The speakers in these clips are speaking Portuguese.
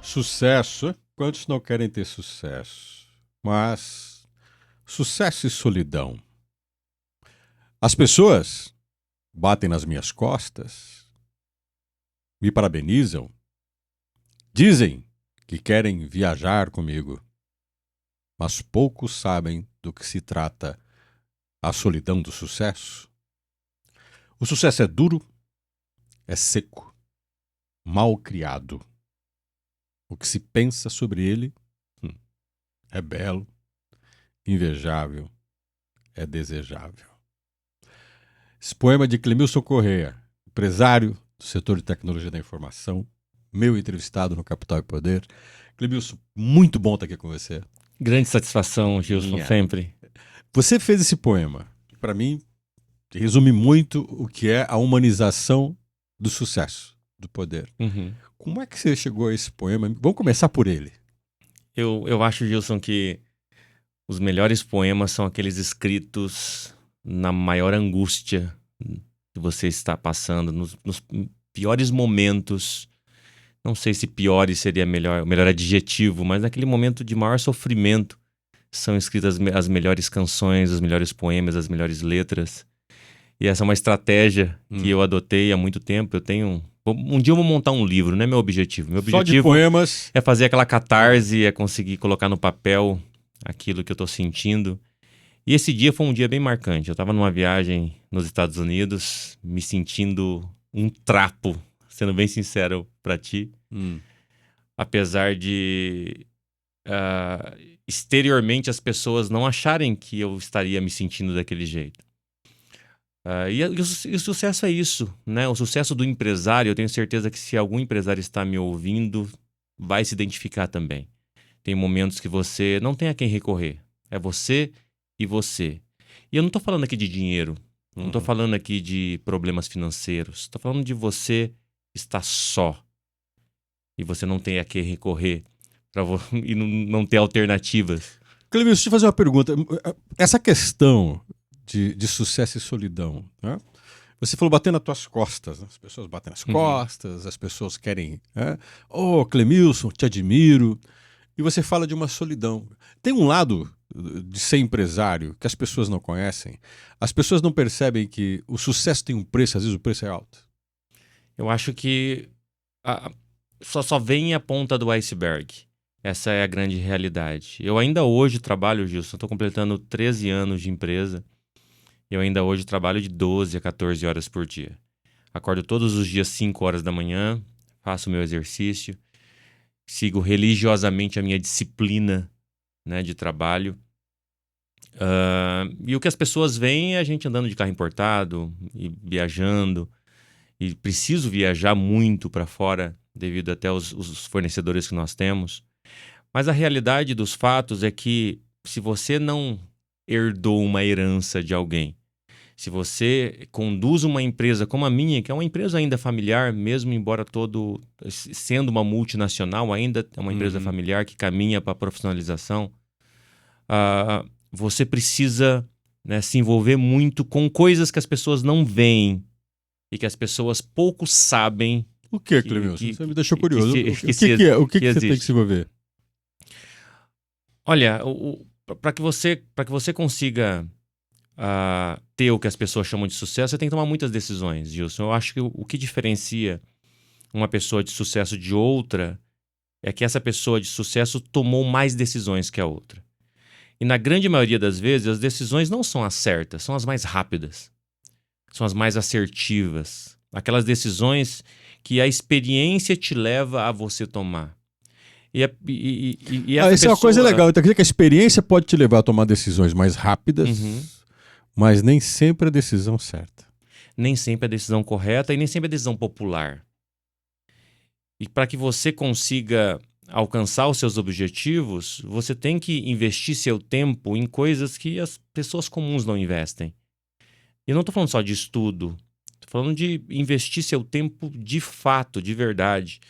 Sucesso. Quantos não querem ter sucesso? Mas sucesso e solidão. As pessoas batem nas minhas costas, me parabenizam, dizem que querem viajar comigo, mas poucos sabem do que se trata a solidão do sucesso. O sucesso é duro, é seco, mal criado. O que se pensa sobre ele é belo, invejável, é desejável. Esse poema é de Clemilson Corrêa, empresário do setor de tecnologia da informação, meu entrevistado no Capital e Poder. Clemilson, muito bom estar aqui com você. Grande satisfação, Gilson, sempre. Você fez esse poema, que para mim resume muito o que é a humanização do sucesso, do poder. Como é que você chegou a esse poema? Vamos começar por ele. Eu acho, Gilson, que os melhores poemas são aqueles escritos na maior angústia que você está passando, nos piores momentos. Não sei se piores seria o melhor adjetivo, mas naquele momento de maior sofrimento são escritas as melhores canções, os melhores poemas, as melhores letras. E essa é uma estratégia que eu adotei há muito tempo. Um dia eu vou montar um livro, não é meu objetivo. Meu Só de objetivo poemas. é fazer aquela catarse, é conseguir colocar no papel aquilo que eu tô sentindo. E esse dia foi um dia bem marcante. Eu tava numa viagem nos Estados Unidos, me sentindo um trapo, sendo bem sincero pra ti. Apesar de exteriormente as pessoas não acharem que eu estaria me sentindo daquele jeito. E o sucesso é isso, né? O sucesso do empresário, eu tenho certeza que se algum empresário está me ouvindo, vai se identificar também. Tem momentos que você não tem a quem recorrer. É você e você. E eu não estou falando aqui de dinheiro. Não estou falando aqui de problemas financeiros. Estou falando de você estar só. E você não tem a quem recorrer. E não ter alternativas. Clemilson, deixa eu te fazer uma pergunta. Essa questão de sucesso e solidão, né? Você falou bater nas tuas costas, né? As pessoas batem nas costas, as pessoas querem... Oh, Clemilson, te admiro. E você fala de uma solidão. Tem um lado de ser empresário que as pessoas não conhecem. As pessoas não percebem que o sucesso tem um preço, às vezes o preço é alto. Eu acho que só vem a ponta do iceberg. Essa é a grande realidade. Eu ainda hoje trabalho, Gilson, estou completando 13 anos de empresa. Eu ainda hoje trabalho de 12 a 14 horas por dia. Acordo todos os dias 5 horas da manhã, faço o meu exercício, sigo religiosamente a minha disciplina, né, de trabalho. E o que as pessoas veem é a gente andando de carro importado e viajando. E preciso viajar muito para fora devido até os fornecedores que nós temos. Mas a realidade dos fatos é que se você não herdou uma herança de alguém, se você conduz uma empresa como a minha, que é uma empresa ainda familiar, mesmo embora sendo uma multinacional, ainda é uma empresa familiar que caminha para a profissionalização, você precisa, né, se envolver muito com coisas que as pessoas não veem e que as pessoas pouco sabem. O que, Clemilson? Você me deixou curioso. O que você tem que se envolver? Olha, para que você consiga ter o que as pessoas chamam de sucesso, você tem que tomar muitas decisões, Gilson. Eu acho que o que diferencia uma pessoa de sucesso de outra é que essa pessoa de sucesso tomou mais decisões que a outra. E na grande maioria das vezes, as decisões não são as certas, são as mais rápidas. São as mais assertivas. Aquelas decisões que a experiência te leva a você tomar. Isso é uma coisa legal. Então, quer dizer que a experiência pode te levar a tomar decisões mais rápidas, mas nem sempre a decisão certa. Nem sempre a decisão correta e nem sempre a decisão popular. E para que você consiga alcançar os seus objetivos, você tem que investir seu tempo em coisas que as pessoas comuns não investem. E eu não estou falando só de estudo, estou falando de investir seu tempo de fato, de verdade.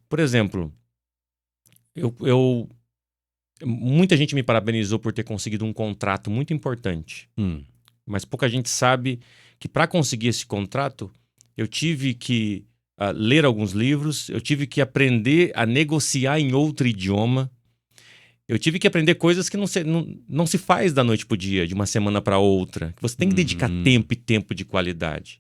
Por exemplo, muita gente me parabenizou por ter conseguido um contrato muito importante. Mas pouca gente sabe que para conseguir esse contrato, eu tive que ler alguns livros, eu tive que aprender a negociar em outro idioma. Eu tive que aprender coisas que não se faz da noite pro dia, de uma semana para outra. Que você tem que dedicar tempo e tempo de qualidade.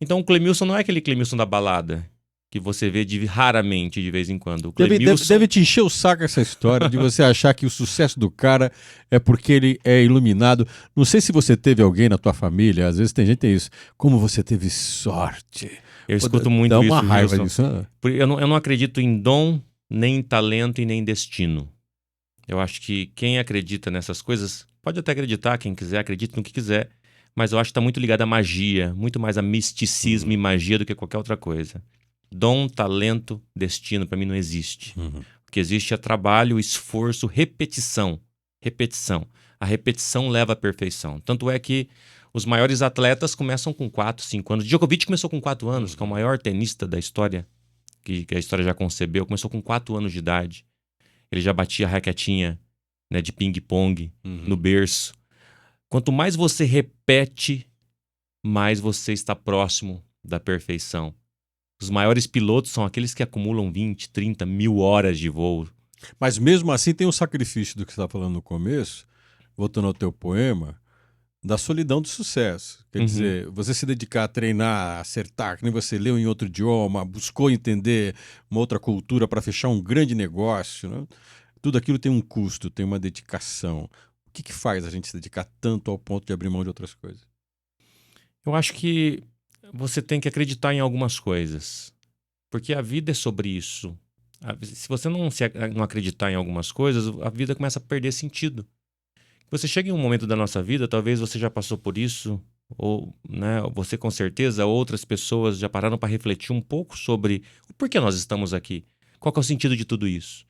Então o Clemilson não é aquele Clemilson da balada que você vê raramente, de vez em quando. O Clemilson... Deve te encher o saco essa história de você achar que o sucesso do cara é porque ele é iluminado. Não sei se você teve alguém na tua família, às vezes tem gente que tem isso. Como você teve sorte. Eu escuto muito dá isso, uma raiva Wilson. disso, né? Eu não acredito em dom, nem em talento e nem em destino. Eu acho que quem acredita nessas coisas, pode até acreditar, quem quiser, acredite no que quiser, mas eu acho que está muito ligado à magia, muito mais a misticismo e magia do que qualquer outra coisa. Dom, talento, destino, para mim não existe. O que existe é trabalho, esforço, repetição. Repetição. A repetição leva à perfeição. Tanto é que os maiores atletas começam com 4, 5 anos. Djokovic começou com 4 anos, que é o maior tenista da história, que a história já concebeu. Começou com 4 anos de idade. Ele já batia a raquetinha, né, de ping-pong no berço. Quanto mais você repete, mais você está próximo da perfeição. Os maiores pilotos são aqueles que acumulam 20, 30 mil horas de voo. Mas mesmo assim tem um sacrifício do que você está falando no começo, voltando ao teu poema, da solidão do sucesso. Quer dizer, você se dedicar a treinar, a acertar, que nem você leu em outro idioma, buscou entender uma outra cultura para fechar um grande negócio, né? Tudo aquilo tem um custo, tem uma dedicação. O que faz a gente se dedicar tanto ao ponto de abrir mão de outras coisas? Eu acho que você tem que acreditar em algumas coisas, porque a vida é sobre isso. Se você não acreditar em algumas coisas, a vida começa a perder sentido. Você chega em um momento da nossa vida, talvez você já passou por isso, ou, né, você com certeza, outras pessoas já pararam para refletir um pouco sobre o porquê nós estamos aqui. Qual que é o sentido de tudo isso?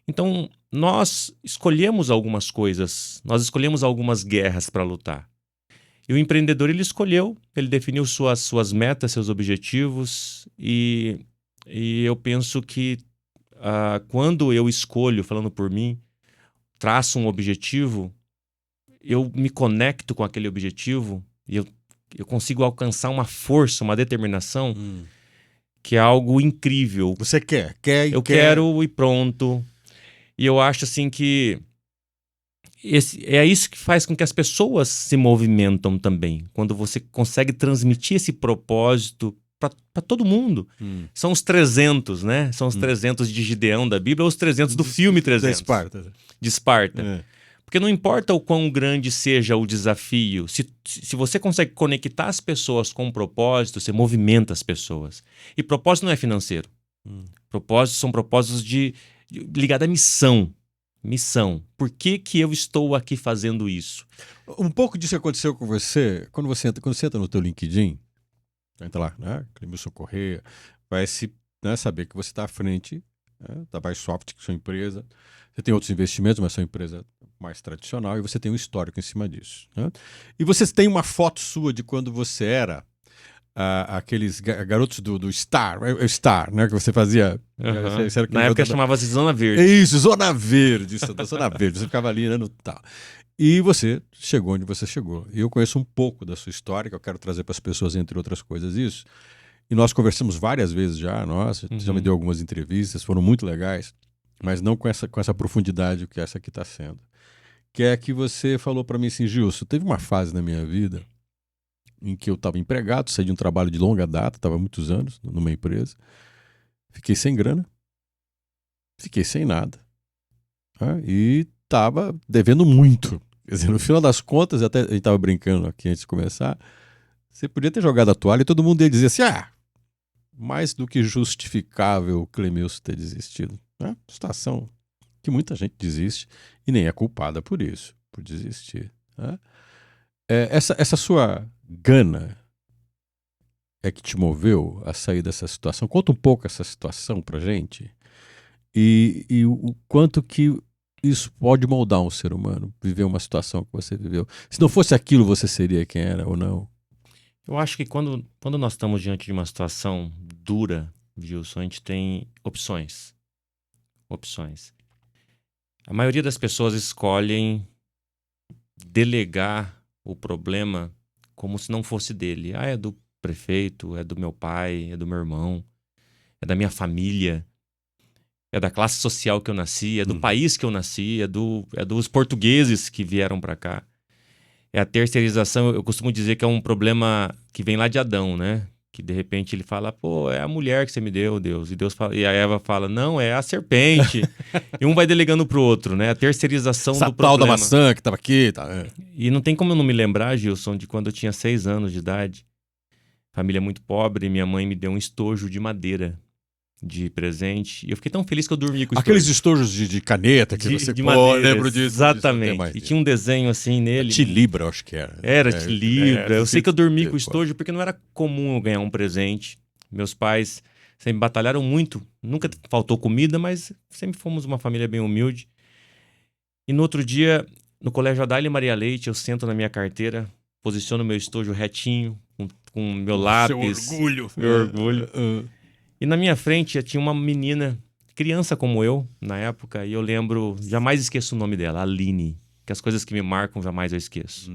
Então, nós escolhemos algumas coisas, nós escolhemos algumas guerras para lutar. E o empreendedor, ele escolheu, ele definiu suas metas, seus objetivos, e eu penso que quando eu escolho, falando por mim, traço um objetivo, eu me conecto com aquele objetivo e eu consigo alcançar uma força, uma determinação que é algo incrível. Você quer e eu quer. quero e pronto. E eu acho assim que é isso que faz com que as pessoas se movimentam também. Quando você consegue transmitir esse propósito para todo mundo. São os 300, né? São os 300 de Gideão da Bíblia ou os 300 do filme 300. De Esparta. É. Porque não importa o quão grande seja o desafio, se você consegue conectar as pessoas com um propósito, você movimenta as pessoas. E propósito não é financeiro. Propósitos são propósitos ligados à missão. Missão. Por que eu estou aqui fazendo isso? Um pouco disso aconteceu com você quando você entra no teu LinkedIn, entra lá, né? Clemilson Corrêa, vai saber que você está à frente, né, da Bysoft, que é sua empresa. Você tem outros investimentos, mas sua empresa mais tradicional, e você tem um histórico em cima disso, né? E você tem uma foto sua de quando você era aqueles garotos do Star, Star, né? Que você fazia. Você Na época chamava-se Zona Verde. Isso, Zona Verde, Zona Verde. Você ficava ali, né, no tal. E você chegou onde você chegou. E eu conheço um pouco da sua história, que eu quero trazer para as pessoas, entre outras coisas, isso. E nós conversamos várias vezes já, já me deu algumas entrevistas, foram muito legais, mas não com essa profundidade que essa aqui está sendo. Que é que você falou para mim assim, Gilson, teve uma fase na minha vida em que eu estava empregado, saí de um trabalho de longa data, estava há muitos anos numa empresa, fiquei sem grana, fiquei sem nada, né? E estava devendo muito. Quer dizer, no final das contas, até a gente estava brincando aqui antes de começar, você podia ter jogado a toalha e todo mundo ia dizer assim, mais do que justificável o Clemilson ter desistido. Né? Situação que muita gente desiste e nem é culpada por isso, por desistir. Né? Essa sua gana é que te moveu a sair dessa situação? Conta um pouco essa situação pra gente e o quanto que isso pode moldar um ser humano, viver uma situação que você viveu. Se não fosse aquilo, você seria quem era ou não? Eu acho que quando nós estamos diante de uma situação dura, Wilson, a gente tem opções. Opções. A maioria das pessoas escolhem delegar o problema como se não fosse dele. É prefeito, é do meu pai, é do meu irmão, é da minha família, é da classe social que eu nasci, é do país que eu nasci, é dos portugueses que vieram para cá. É a terceirização, eu costumo dizer que é um problema que vem lá de Adão, né? Que de repente ele fala, pô, é a mulher que você me deu, Deus. E a Eva fala, não, é a serpente. E um vai delegando pro outro, né? A terceirização Essa do tal da problema. maçã que tava aqui. Tá, E não tem como eu não me lembrar, Gilson, de quando eu tinha 6 anos de idade. Família muito pobre, minha mãe me deu um estojo de madeira de presente. E eu fiquei tão feliz que eu dormi com o Aqueles estojo. estojos de caneta que você... De Pô, madeira, lembro disso. exatamente. E tinha um desenho assim nele. Tilibra, eu acho que era. Era Tilibra. Eu sei que eu dormi com o pô. estojo porque não era comum eu ganhar um presente. Meus pais sempre batalharam muito. Nunca faltou comida, mas sempre fomos uma família bem humilde. E no outro dia, no Colégio Adália Maria Leite, eu sento na minha carteira, posiciono meu estojo retinho, com meu lápis. Seu orgulho. Meu orgulho. E na minha frente tinha uma menina, criança como eu, na época, e eu lembro, jamais esqueço o nome dela, Aline. Que as coisas que me marcam, jamais eu esqueço.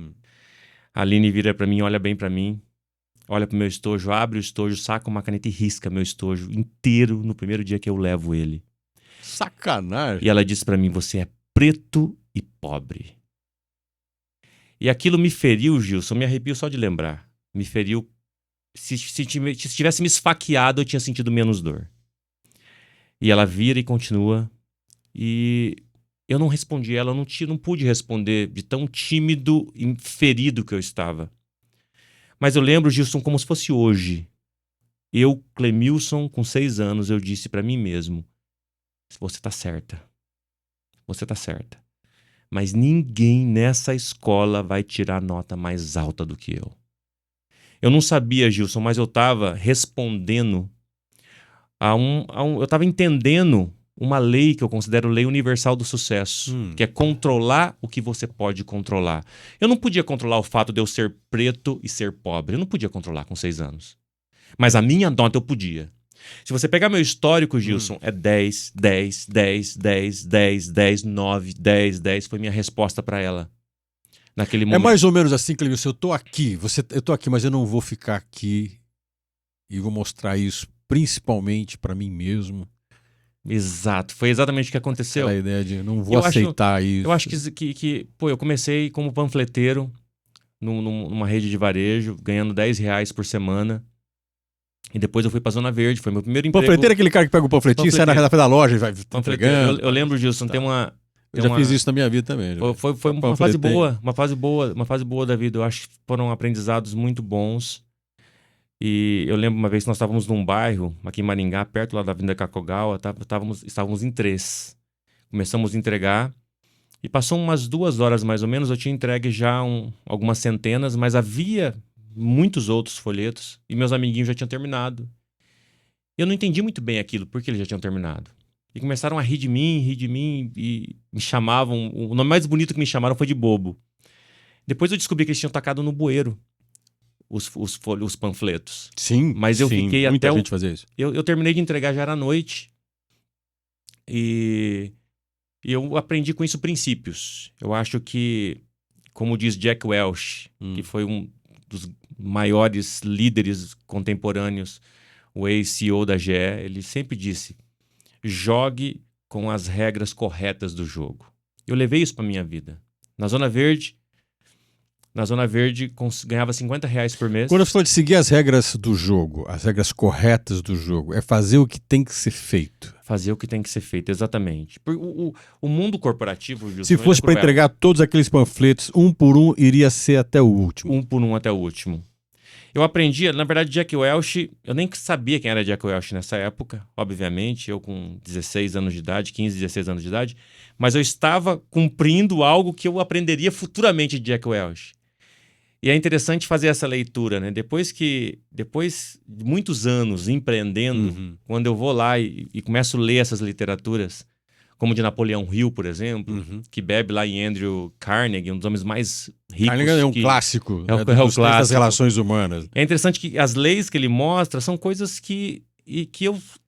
A Aline vira pra mim, olha bem pra mim, olha pro meu estojo, abre o estojo, saca uma caneta e risca meu estojo inteiro no primeiro dia que eu levo ele. Sacanagem. E ela disse pra mim, você é preto e pobre. E aquilo me feriu, Gilson, me arrepio só de lembrar. Me feriu. Se tivesse me esfaqueado, eu tinha sentido menos dor. E ela vira e continua. E eu não respondi ela, eu não pude responder de tão tímido e ferido que eu estava. Mas eu lembro, Gilson, como se fosse hoje. Eu, Clemilson, com 6 anos, eu disse pra mim mesmo, você tá certa. Você tá certa. Mas ninguém nessa escola vai tirar nota mais alta do que eu. Eu não sabia, Gilson, mas eu estava respondendo eu estava entendendo uma lei que eu considero lei universal do sucesso, que é controlar o que você pode controlar. Eu não podia controlar o fato de eu ser preto e ser pobre. Eu não podia controlar com 6 anos. Mas a minha nota eu podia. Se você pegar meu histórico, Gilson, é 10, 10, 10, 10, 10, 10, 9, 10, 10. Foi minha resposta para ela. Naquele momento. É mais ou menos assim, Cleilson, eu tô aqui, eu tô aqui, mas eu não vou ficar aqui e vou mostrar isso principalmente para mim mesmo. Exato, foi exatamente o que aconteceu. Aquela ideia de não vou aceitar isso. Eu acho que pô, eu comecei como panfleteiro numa rede de varejo, ganhando R$10 por semana. E depois eu fui pra Zona Verde, foi meu primeiro emprego. Panfleteiro é aquele cara que pega o panfletinho, sai na frente da loja e vai entregando. Eu lembro disso, tem uma... Eu já fiz isso na minha vida também. Foi uma fase boa da vida. Eu acho que foram aprendizados muito bons. E eu lembro uma vez que nós estávamos num bairro, aqui em Maringá, perto lá da Avenida Kakogawa, estávamos em 3. Começamos a entregar e passou umas 2 horas mais ou menos, eu tinha entregue já algumas centenas, mas havia muitos outros folhetos e meus amiguinhos já tinham terminado. Eu não entendi muito bem aquilo, porque eles já tinham terminado. E começaram a rir de mim, e me chamavam... O nome mais bonito que me chamaram foi de bobo. Depois eu descobri que eles tinham tacado no bueiro os panfletos. Sim, mas eu fiquei muita até... gente fazia isso. Eu terminei de entregar, já era noite. E eu aprendi com isso princípios. Eu acho que, como diz Jack Welch, que foi um dos maiores líderes contemporâneos, o ex-CEO da GE, ele sempre disse: jogue com as regras corretas do jogo. Eu levei isso para minha vida. Na Zona Verde, ganhava R$50 por mês. Quando você fala de seguir as regras do jogo, as regras corretas do jogo, é fazer o que tem que ser feito. Fazer o que tem que ser feito, exatamente. O mundo corporativo... Gilson, se fosse para entregar todos aqueles panfletos, um por um, iria ser até o último. Um por um até o último. Eu aprendi, na verdade, Jack Welch, eu nem sabia quem era Jack Welch nessa época, obviamente, eu com 16 anos de idade, 15, 16 anos de idade, mas eu estava cumprindo algo que eu aprenderia futuramente de Jack Welch. E é interessante fazer essa leitura, né? Depois de muitos anos empreendendo, quando eu vou lá e começo a ler essas literaturas, como de Napoleão Hill, por exemplo, que bebe lá em Andrew Carnegie, um dos homens mais ricos. Carnegie é um clássico, é o clássico das relações humanas. É interessante que as leis que ele mostra são coisas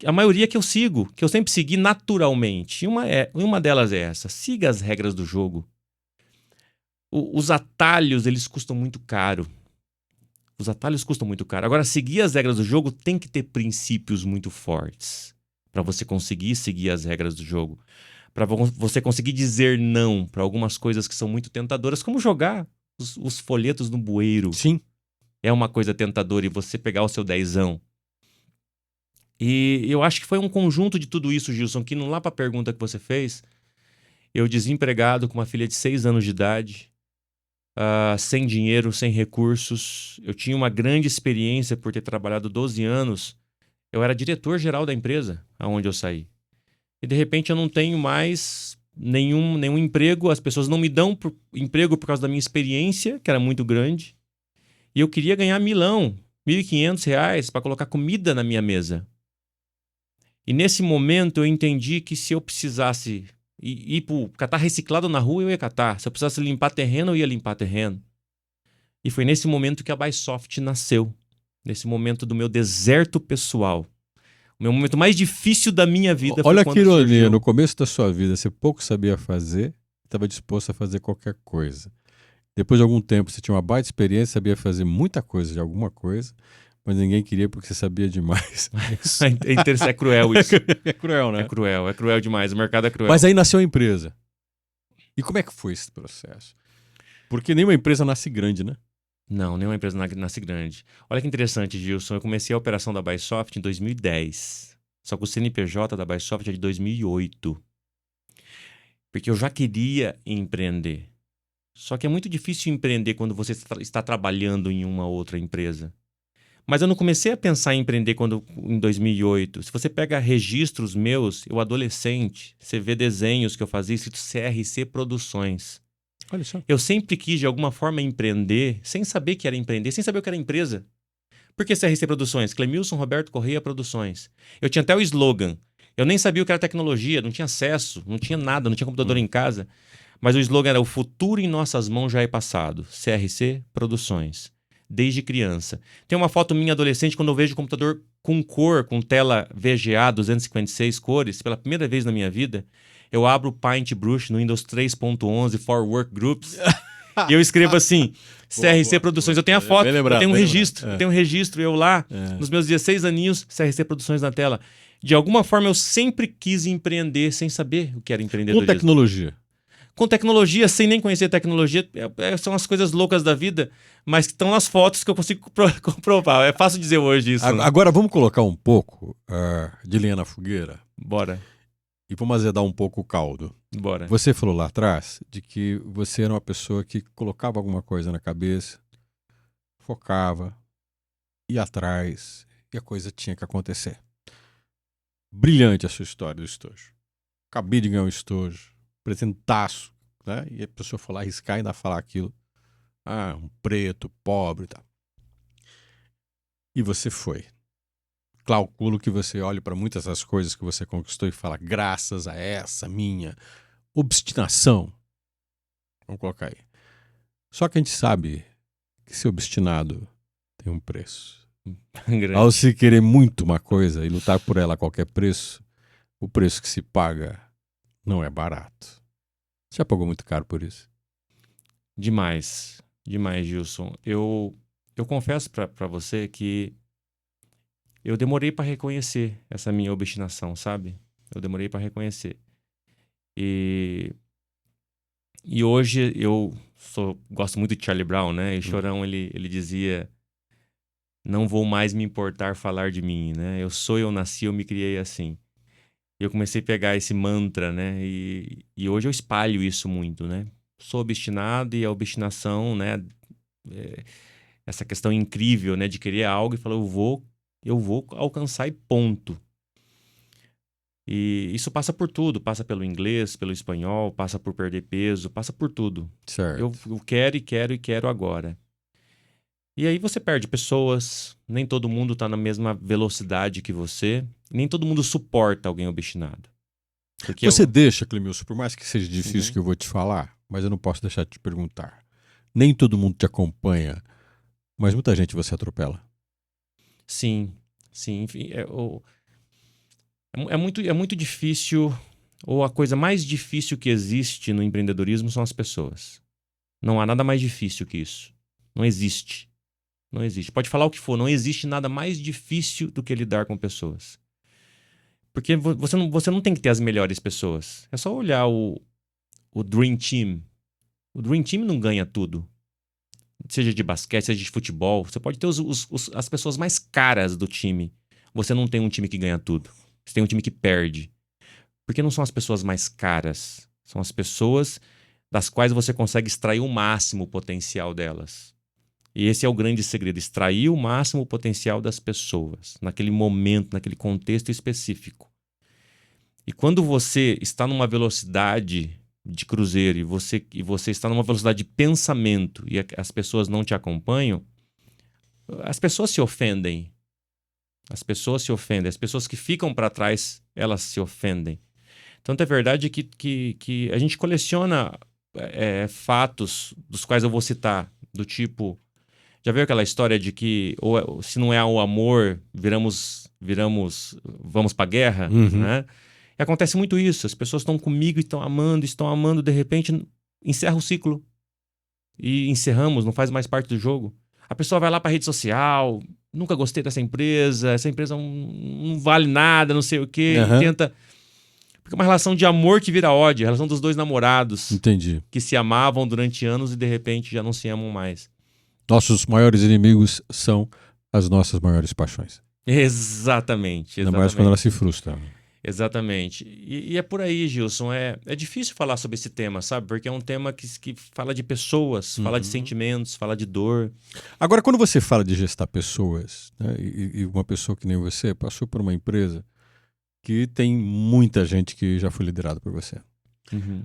a maioria que eu sigo, que eu sempre segui naturalmente. E uma delas é essa: siga as regras do jogo. Os atalhos, eles custam muito caro. Os atalhos custam muito caro. Agora, seguir as regras do jogo tem que ter princípios muito fortes para você conseguir seguir as regras do jogo. Para você conseguir dizer não para algumas coisas que são muito tentadoras, como jogar os folhetos no bueiro. Sim. É uma coisa tentadora e você pegar o seu dezão. E eu acho que foi um conjunto de tudo isso, Gilson, que não lá para a pergunta que você fez, eu desempregado com uma filha de 6 anos de idade, sem dinheiro, sem recursos. Eu tinha uma grande experiência por ter trabalhado 12 anos. Eu era diretor-geral da empresa aonde eu saí. E de repente eu não tenho mais nenhum emprego. As pessoas não me dão emprego por causa da minha experiência, que era muito grande. E eu queria ganhar R$ 1.500 para colocar comida na minha mesa. E nesse momento eu entendi que se eu precisasse ir catar reciclado na rua, eu ia catar. Se eu precisasse limpar terreno, eu ia limpar terreno. E foi nesse momento que a Bysoft nasceu. Nesse momento do meu deserto pessoal. O meu momento mais difícil da minha vida foi Olha quando que ironia, surgiu. no começo da sua vida você pouco sabia fazer, estava disposto a fazer qualquer coisa. Depois de algum tempo você tinha uma baita experiência, sabia fazer muita coisa de alguma coisa, mas ninguém queria porque você sabia demais. É cruel isso. É cruel, né? É cruel demais. O mercado é cruel. Mas aí nasceu a empresa. E como é que foi esse processo? Porque nenhuma empresa nasce grande, né? Não, nenhuma empresa nasce grande. Olha que interessante, Gilson. Eu comecei a operação da Bysoft em 2010. Só que o CNPJ da Bysoft é de 2008. Porque eu já queria empreender. Só que é muito difícil empreender quando você está trabalhando em uma outra empresa. Mas eu não comecei a pensar em empreender em 2008. Se você pega registros meus, eu adolescente, você vê desenhos que eu fazia escrito CRC Produções. Olha só. Eu sempre quis, de alguma forma, empreender, sem saber que era empreender, sem saber o que era empresa. Por que CRC Produções? Clemilson Roberto Correia Produções. Eu tinha até o slogan. Eu nem sabia o que era tecnologia, não tinha acesso, não tinha nada, não tinha computador em casa. Mas o slogan era: o futuro em nossas mãos já é passado. CRC Produções. Desde criança. Tem uma foto minha adolescente quando eu vejo o computador com cor, com tela VGA 256 cores, pela primeira vez na minha vida. Eu abro o Paintbrush no Windows 3.11 for Workgroups e eu escrevo assim, CRC Produções. Eu tenho a foto, eu tenho um registro, eu tenho um registro, eu lá, nos meus 16 aninhos, CRC Produções na tela. De alguma forma eu sempre quis empreender sem saber o que era empreendedorismo. Com tecnologia. Com tecnologia, sem nem conhecer tecnologia, são as coisas loucas da vida, mas que estão nas fotos que eu consigo comprovar. É fácil dizer hoje isso. Agora vamos colocar um pouco de lenha na fogueira. Bora. E vamos azedar um pouco o caldo. Bora. Você falou lá atrás de que você era uma pessoa que colocava alguma coisa na cabeça, focava, ia atrás e a coisa tinha que acontecer. Brilhante a sua história do estojo. Acabei de ganhar um estojo, presentaço, né? E a pessoa foi lá arriscar e ainda falar aquilo. Um preto, pobre e tal. E você foi. Calculo que você olhe para muitas das coisas que você conquistou e fala, graças a essa minha obstinação. Vamos colocar aí. Só que a gente sabe que ser obstinado tem um preço. Ao se querer muito uma coisa e lutar por ela a qualquer preço, o preço que se paga não é barato. Você já pagou muito caro por isso? Demais. Demais, Gilson. Eu confesso para você que eu demorei para reconhecer essa minha obstinação, sabe? Eu demorei para reconhecer. E hoje eu gosto muito de Charlie Brown, né? E Chorão, ele dizia: não vou mais me importar falar de mim, né? Eu nasci, eu me criei assim. E eu comecei a pegar esse mantra, né? E hoje eu espalho isso muito, né? Sou obstinado e a obstinação, né? Essa questão incrível, né? De querer algo e falar, eu vou alcançar e ponto. E isso passa por tudo, passa pelo inglês, pelo espanhol, passa por perder peso, passa por tudo. Certo. Eu quero e quero e quero agora. E aí você perde pessoas, nem todo mundo está na mesma velocidade que você, nem todo mundo suporta alguém obstinado. Porque você deixa, Clemilson, por mais que seja difícil que eu vou te falar, mas eu não posso deixar de te perguntar. Nem todo mundo te acompanha, mas muita gente você atropela. Sim, sim. Enfim, é muito difícil, ou a coisa mais difícil que existe no empreendedorismo são as pessoas. Não há nada mais difícil que isso. Não existe. Não existe. Pode falar o que for, não existe nada mais difícil do que lidar com pessoas. Porque você não tem que ter as melhores pessoas. É só olhar o Dream Team. O Dream Team não ganha tudo. Seja de basquete, seja de futebol. Você pode ter as pessoas mais caras do time. Você não tem um time que ganha tudo. Você tem um time que perde. Porque não são as pessoas mais caras. São as pessoas das quais você consegue extrair o máximo potencial delas. E esse é o grande segredo, extrair o máximo potencial das pessoas, naquele momento, naquele contexto específico. E quando você está numa velocidade de cruzeiro e você está numa velocidade de pensamento e as pessoas não te acompanham, as pessoas se ofendem. As pessoas se ofendem. As pessoas que ficam para trás, elas se ofendem. Tanto é verdade que a gente coleciona fatos dos quais eu vou citar, do tipo... Já viu aquela história de que se não é o amor, vamos pra guerra, né? E acontece muito isso. As pessoas estão comigo e estão amando, de repente encerra o ciclo. E encerramos, não faz mais parte do jogo. A pessoa vai lá pra rede social, nunca gostei dessa empresa, essa empresa não vale nada, não sei o quê, e tenta... Porque é uma relação de amor que vira ódio, a relação dos dois namorados. Entendi. Que se amavam durante anos e de repente já não se amam mais. Nossos maiores inimigos são as nossas maiores paixões. Exatamente. Ainda mais quando elas se frustram. Exatamente. E é por aí, Gilson. É difícil falar sobre esse tema, sabe? Porque é um tema que fala de pessoas, fala de sentimentos, fala de dor. Agora, quando você fala de gestar pessoas, né, e uma pessoa que nem você passou por uma empresa que tem muita gente que já foi liderada por você.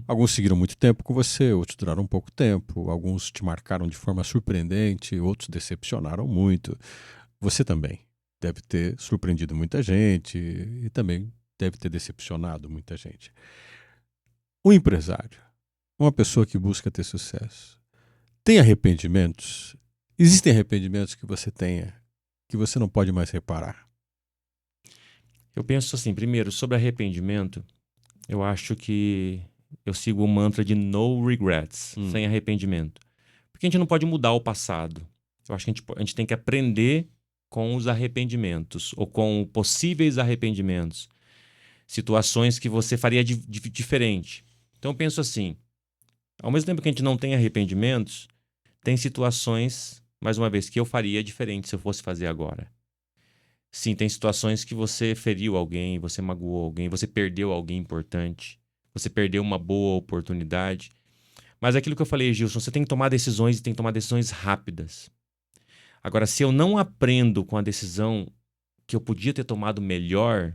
Alguns seguiram muito tempo com você, outros duraram um pouco tempo, alguns te marcaram de forma surpreendente, outros decepcionaram muito. Você também deve ter surpreendido muita gente e também deve ter decepcionado muita gente. Um empresário, uma pessoa que busca ter sucesso, tem arrependimentos? Existem arrependimentos que você tenha que você não pode mais reparar? Eu penso assim, primeiro, sobre arrependimento, eu acho que eu sigo o mantra de no regrets, sem arrependimento. Porque a gente não pode mudar o passado. Eu acho que a gente tem que aprender com os arrependimentos, ou com possíveis arrependimentos. Situações que você faria diferente. Então eu penso assim, ao mesmo tempo que a gente não tem arrependimentos, tem situações, mais uma vez, que eu faria diferente se eu fosse fazer agora. Sim, tem situações que você feriu alguém, você magoou alguém, você perdeu alguém importante. Você perdeu uma boa oportunidade. Mas aquilo que eu falei, Gilson, você tem que tomar decisões e tem que tomar decisões rápidas. Agora, se eu não aprendo com a decisão que eu podia ter tomado melhor,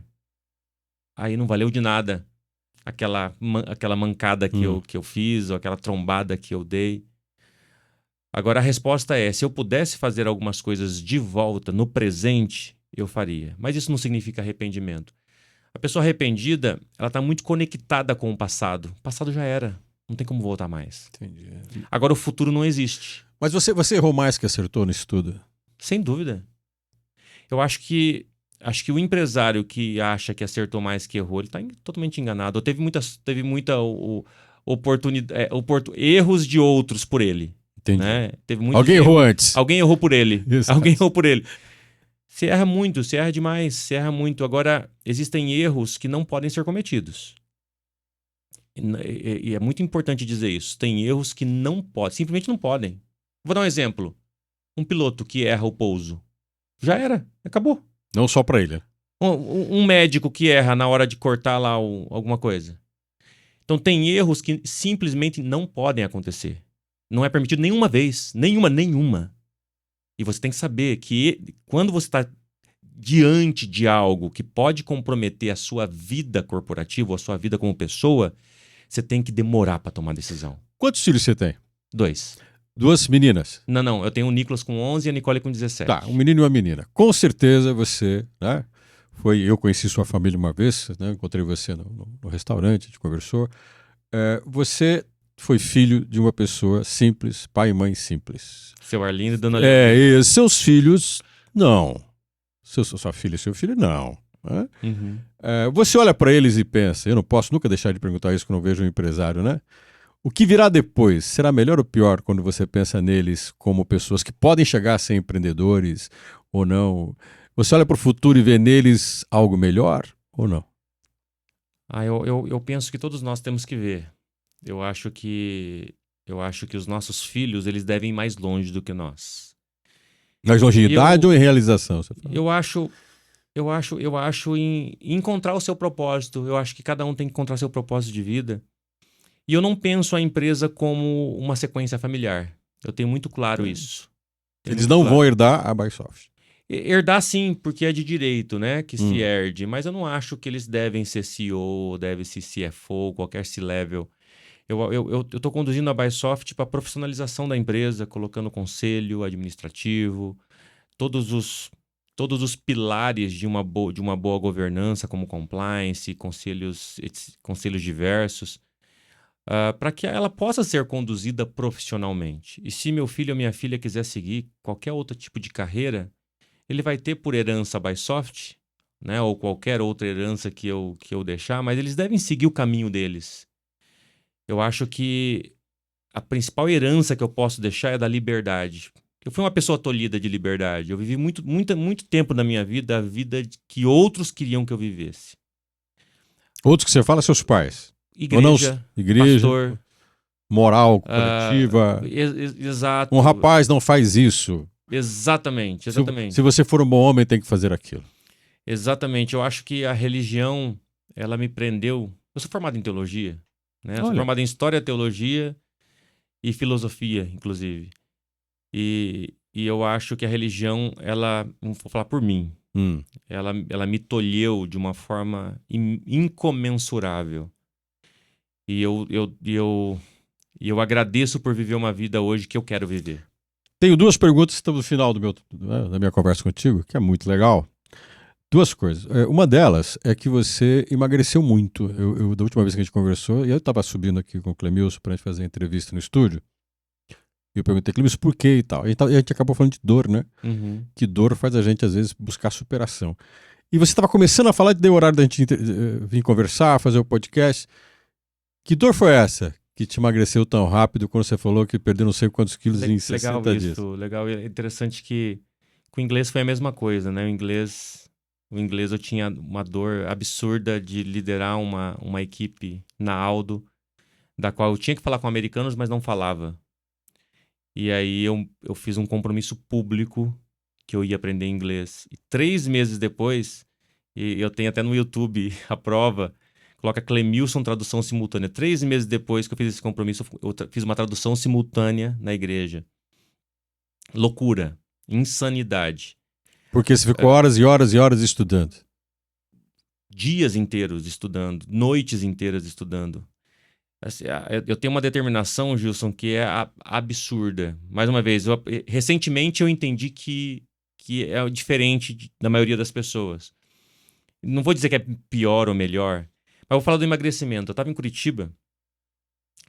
aí não valeu de nada aquela mancada que eu fiz ou aquela trombada que eu dei. Agora, a resposta é, se eu pudesse fazer algumas coisas de volta, no presente, eu faria. Mas isso não significa arrependimento. A pessoa arrependida, ela está muito conectada com o passado. O passado já era. Não tem como voltar mais. Entendi. Agora o futuro não existe. Mas você errou mais que acertou nisso tudo? Sem dúvida. Eu acho que o empresário que acha que acertou mais que errou, ele está totalmente enganado. Ou teve muita oportunidade, erros de outros por ele. Entendi. Né? Alguém errou antes. Alguém errou por ele. Exato. Alguém errou por ele. Você erra muito, você erra demais, você erra muito. Agora, existem erros que não podem ser cometidos. E é muito importante dizer isso. Tem erros que não podem, simplesmente não podem. Vou dar um exemplo. Um piloto que erra o pouso. Já era, acabou. Não só para ele. Um médico que erra na hora de cortar lá alguma coisa. Então, tem erros que simplesmente não podem acontecer. Não é permitido nenhuma vez. Nenhuma. E você tem que saber que quando você está diante de algo que pode comprometer a sua vida corporativa ou a sua vida como pessoa, você tem que demorar para tomar decisão. Quantos filhos você tem? 2. 2 meninas? Não. Eu tenho o Nicolas com 11 e a Nicole com 17. Tá, um menino e uma menina. Com certeza você, né? Eu conheci sua família uma vez, né? Encontrei você no restaurante, a gente conversou. Você foi filho de uma pessoa simples, pai e mãe simples. Seu Arlindo e Dona Leonor. E seus filhos, não. Sua filha e seu filho, não. Né? Você olha para eles e pensa, eu não posso nunca deixar de perguntar isso quando eu vejo um empresário, né? O que virá depois? Será melhor ou pior quando você pensa neles como pessoas que podem chegar a ser empreendedores ou não? Você olha para o futuro e vê neles algo melhor ou não? Eu penso que todos nós temos que ver. Eu acho que os nossos filhos, eles devem ir mais longe do que nós. Mais E longevidade ou em realização? Você fala? eu acho em encontrar o seu propósito. Eu acho que cada um tem que encontrar seu propósito de vida. E eu não penso a empresa como uma sequência familiar. Eu tenho muito claro isso. Tenho Eles muito não claro. vão herdar a Bysoft. Herdar sim, porque é de direito, né? Que se Hum. herde. Mas eu não acho que eles devem ser CEO, devem ser CFO, qualquer C-level. Eu tô conduzindo a Bysoft para a profissionalização da empresa, colocando conselho administrativo, todos os pilares de uma boa governança, como compliance, conselhos diversos, para que ela possa ser conduzida profissionalmente. E se meu filho ou minha filha quiser seguir qualquer outro tipo de carreira, ele vai ter por herança a Bysoft, né, ou qualquer outra herança que eu deixar, mas eles devem seguir o caminho deles. Eu acho que a principal herança que eu posso deixar é da liberdade. Eu fui uma pessoa tolhida de liberdade. Eu vivi muito tempo na minha vida a vida que outros queriam que eu vivesse. Outros que você fala, seus pais. Ou não, Igreja, igreja, pastor, moral coletiva. Um exato, rapaz não faz isso. exatamente, Se exatamente. você for um bom homem, tem que fazer aquilo. Exatamente. Eu acho que a religião, ela me prendeu. Eu sou formado em teologia, né? Eu sou Olha, formado em história, teologia e filosofia, inclusive. E eu acho que a religião, ela, vou falar por mim, ela me tolheu de uma forma incomensurável. E eu agradeço por viver uma vida hoje que eu quero viver. tenho duas perguntas que estão no final da minha conversa contigo, que é muito legal. Duas coisas. Uma delas é que você emagreceu muito. Da última vez que a gente conversou, e eu estava subindo aqui com o Clemilson para a gente fazer a entrevista no estúdio, e eu perguntei, Clemilson, por quê e tal. A gente acabou falando de dor, né? Uhum. Que dor faz a gente, às vezes, buscar superação. E você estava começando a falar de deu horário da gente vir conversar, fazer o podcast. Que dor foi essa que te emagreceu tão rápido quando você falou que perdeu não sei quantos quilos em Legal 60 dias? isso, legal. É interessante que com o inglês foi a mesma coisa, né? O inglês eu tinha uma dor absurda de liderar uma equipe na Aldo, da qual eu tinha que falar com americanos, mas não falava. E aí eu fiz um compromisso público que eu ia aprender inglês. E 3 meses depois, e eu tenho até no YouTube a prova, coloca Clemilson tradução simultânea. 3 meses depois que eu fiz esse compromisso, eu fiz uma tradução simultânea na igreja. Loucura, insanidade. Porque você ficou horas e horas e horas estudando. Dias inteiros estudando, noites inteiras estudando. Assim, eu tenho uma determinação, Gilson, que é absurda. Mais uma vez, recentemente eu entendi que é diferente da maioria das pessoas. Não vou dizer que é pior ou melhor, mas vou falar do emagrecimento. Eu estava em Curitiba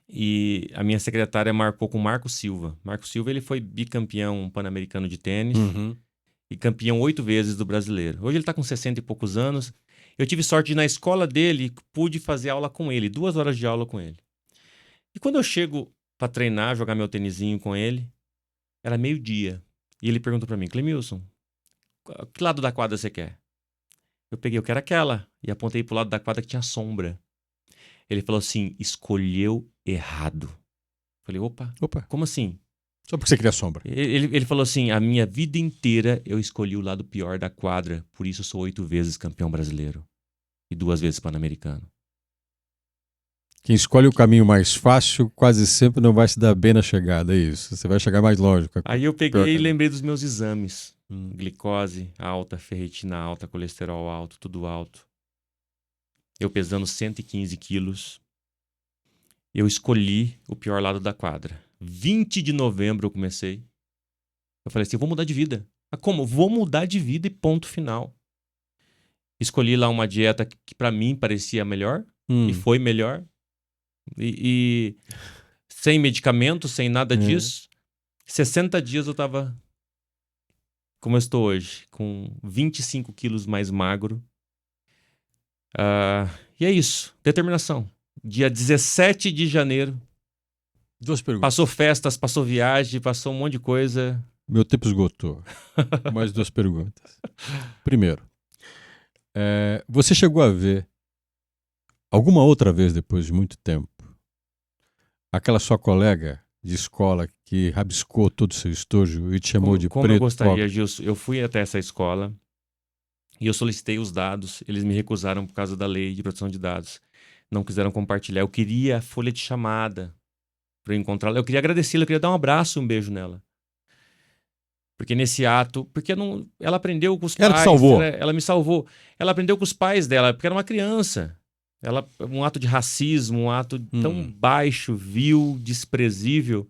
e a minha secretária marcou com o Marco Silva. Marco Silva, ele foi bicampeão pan-americano de tênis e campeão 8 vezes do brasileiro. Hoje ele está com 60 e poucos anos. Eu tive sorte de ir na escola dele e pude fazer aula com ele, 2 horas de aula com ele. E quando eu chego para treinar, jogar meu tênisinho com ele, era meio-dia. E ele perguntou para mim, Clemilson, que lado da quadra você quer? Eu quero aquela. E apontei pro lado da quadra que tinha sombra. Ele falou assim, escolheu errado. Falei, opa, como assim? Só porque você queria sombra. Ele falou assim, a minha vida inteira eu escolhi o lado pior da quadra, por isso eu sou 8 vezes campeão brasileiro. E 2 vezes pan-americano. Quem escolhe o caminho mais fácil quase sempre não vai se dar bem na chegada, é isso. Você vai chegar mais longe. Aí eu peguei e lembrei dos meus exames. Glicose alta, ferritina alta, colesterol alto, tudo alto. Eu pesando 115 quilos. Eu escolhi o pior lado da quadra. 20 de novembro eu comecei. Eu falei assim, eu vou mudar de vida. Ah, como? Vou mudar de vida e ponto final. Escolhi lá uma dieta que pra mim parecia melhor. E foi melhor. E sem medicamento, sem nada disso. 60 dias eu tava como eu estou hoje, com 25 quilos mais magro. E é isso, determinação. Dia 17 de janeiro, 2 perguntas. Passou festas, passou viagem, passou um monte de coisa. Meu tempo esgotou. Mais 2 perguntas. Primeiro, você chegou a ver, alguma outra vez depois de muito tempo, aquela sua colega de escola que rabiscou todo o seu estojo e te chamou de Como preto? eu gostaria, Gilson, eu fui até essa escola e eu solicitei os dados, eles me recusaram por causa da lei de proteção de dados. Não quiseram compartilhar. Eu queria a folha de chamada para eu encontrá-la. Eu queria agradecê-la, eu queria dar um abraço, um beijo nela. Porque nesse ato, ela aprendeu com os Ela te pais. salvou. Ela me salvou. Ela aprendeu com os pais dela, porque era uma criança. Um ato de racismo, um ato tão baixo, vil, desprezível,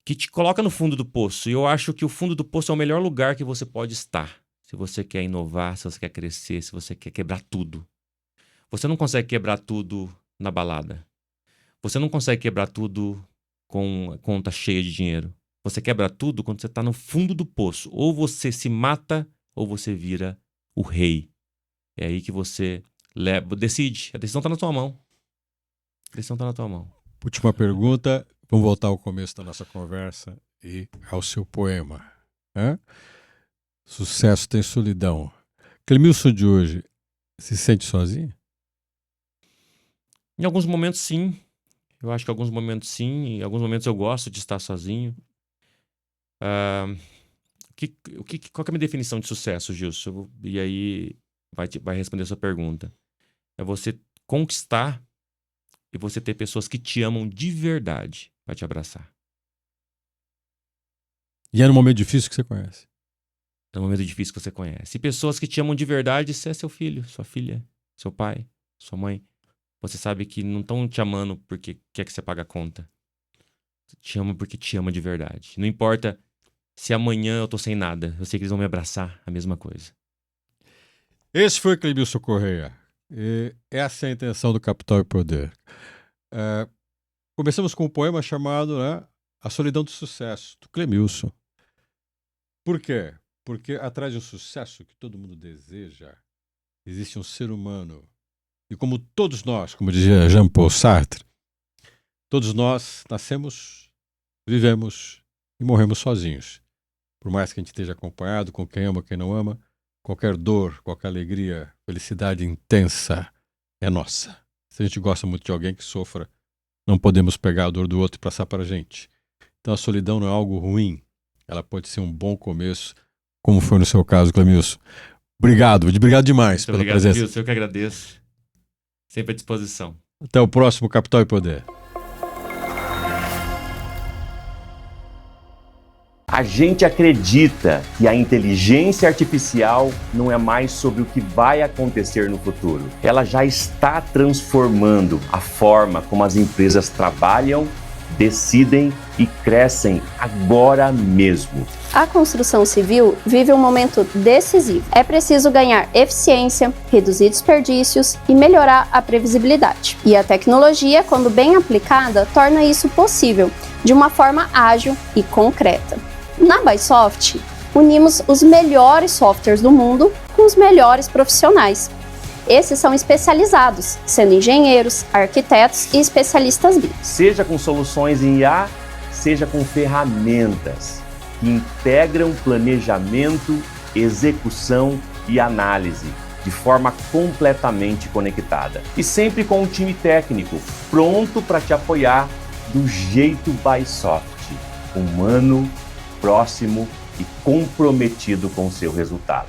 que te coloca no fundo do poço. E eu acho que o fundo do poço é o melhor lugar que você pode estar. Se você quer inovar, se você quer crescer, se você quer quebrar tudo. Você não consegue quebrar tudo na balada. Você não consegue quebrar tudo com conta cheia de dinheiro. Você quebra tudo quando você está no fundo do poço. Ou você se mata, ou você vira o rei. É aí que você decide. A decisão está na tua mão. A decisão está na tua mão. Última pergunta. Vamos voltar ao começo da nossa conversa e ao seu poema. Sucesso tem solidão. Clemilson de hoje se sente sozinho? Em alguns momentos, sim. Eu acho que em alguns momentos, sim. Em alguns momentos eu gosto de estar sozinho. Qual que é a minha definição de sucesso, Gilson? E aí vai responder a sua pergunta. É você conquistar e você ter pessoas que te amam de verdade para te abraçar. E é no momento difícil que você conhece? É um momento difícil que você conhece. E pessoas que te amam de verdade, se é seu filho, sua filha, seu pai, sua mãe. Você sabe que não estão te amando porque quer que você pague a conta. Te amam porque te ama de verdade. Não importa se amanhã eu tô sem nada. Eu sei que eles vão me abraçar, a mesma coisa. Esse foi Clemilson Correia. E essa é a intenção do Capital e Poder. Começamos com um poema chamado A Solidão do Sucesso, do Clemilson. Por quê? Porque atrás de um sucesso que todo mundo deseja, existe um ser humano. E como todos nós, como dizia Jean-Paul Sartre, todos nós nascemos, vivemos e morremos sozinhos. Por mais que a gente esteja acompanhado com quem ama, quem não ama, qualquer dor, qualquer alegria, felicidade intensa é nossa. Se a gente gosta muito de alguém que sofra, não podemos pegar a dor do outro e passar para a gente. Então a solidão não é algo ruim. Ela pode ser um bom começo, como foi no seu caso, Clemilson. Obrigado demais pela presença. Gilson, eu que agradeço. Sempre à disposição. Até o próximo Capital e Poder. A gente acredita que a inteligência artificial não é mais sobre o que vai acontecer no futuro. Ela já está transformando a forma como as empresas trabalham, decidem e crescem agora mesmo. A construção civil vive um momento decisivo. É preciso ganhar eficiência, reduzir desperdícios e melhorar a previsibilidade. E a tecnologia, quando bem aplicada, torna isso possível, de uma forma ágil e concreta. Na Bysoft, unimos os melhores softwares do mundo com os melhores profissionais. Esses são especializados, sendo engenheiros, arquitetos e especialistas BIM. Seja com soluções em IA, seja com ferramentas que integram planejamento, execução e análise de forma completamente conectada. E sempre com um time técnico pronto para te apoiar do jeito Bysoft, humano, próximo e comprometido com o seu resultado.